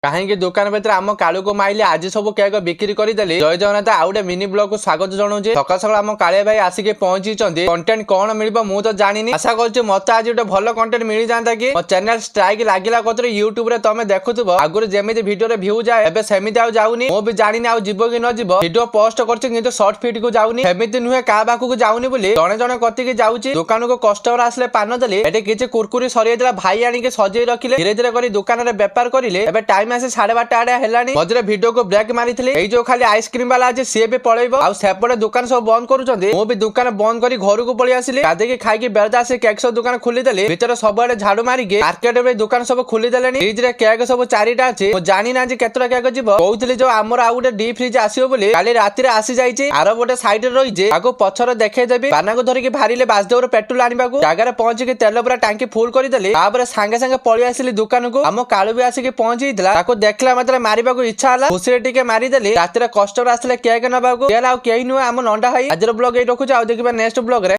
कहीं दुकान भीतर आम कालू को माइले आज सब केक बिक्री करदेली। जय जगन्नाथ आउ गए मिनी ब्लॉग को स्वागत जनाऊे। सकाल सकाल आम कालिया भाई आसिक पहुंची कंटेंट कौन मिल मु तो जानी आशा कर मत आज गोटे भल कंटेंट मिल जाता कि मो चैनल स्ट्राइक लगिला कतर यूट्यूब रे तुम देखुव आगुरी जमी भिडियो भ्यू जाए एबे सेमिति आउ जाऊनी। मु भी जानी आउ जीव कि न जीव भिडियो पोस्ट कर सर्ट फिट को जाऊनी सेमिति नुहे क्या पाखक जाऊनी बोली जड़े जड़े कतिक जाऊँगी। दुकान को कस्टमर आसले पान देली एटे किसी कुरकुरी सरी भाई आनिक सजे रखिले धीरे धीरे कर दुकान में बेपार करेंगे। एबे टाइम आसे 12:30 आड़े हेलानी मझे भिडियो को ब्रेक मारी जो खाली आइसक्रीम वाला आज सी भी पलैब आ सेपटे दुकान सब बंद करुँच। मु भी दुकान बंद कर घर को पलि आसिली गाधे खाई बेलदा आसे केक सब दुकान खोलीदेली भीतर सबुआड़े झाड़ू मारिके मार्केट में दुकान सब खोलीदेले। फ्रिज रे केक सब 4टा अच्छी जानी ना केतटा केक जीव कहते जो आमर आउ गोटे डी फ्रिज आसो बोली काली राति आसी जाइए आर गोटे साइड रही आपको पछर देखदेवी बाना को धरिकी बाहर बासदेवर पेट्रोल आने जगह पहुंचिकी तेल पूरा टांकी फुल करदेली सागे सागे पलि आसिली दुकान को आम कालू भी आसिक पहुंची देखला मतलब मारिबा को इच्छा हला खुशी टिके मारिदेली। राति कस्टमर आसले केक नबाकू कहीं नुहे आम नंडा भाई आज ब्लॉग ये रखुचे। देखा नेक्स्ट ब्लॉग रे।